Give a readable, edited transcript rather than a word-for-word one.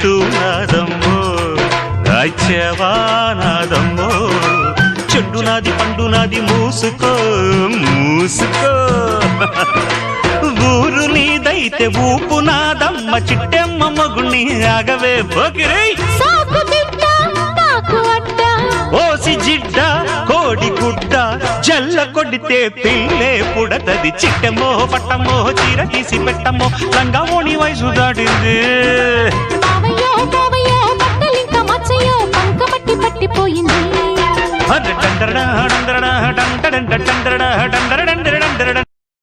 చెప్తున్నాదమ్మో రాజ్యవానాదమ్మో చెడ్డు నాది పండు నాది మూసుకో మూసుకో ఊరు నీదైతే ఊపు నాదమ్మ చిట్టెమ్మ మొగుణ్ణి ఆగవే పోకిరై ఓసి జిడ్డ కోడి గుడ్డ జల్ల కొడితే పిల్లే పుడతది చిట్టెమ్మో పట్టమ్మో చీర తీసి పెట్టమ్మో రంగమోని వయసు దాటింది పట్టిపోయింది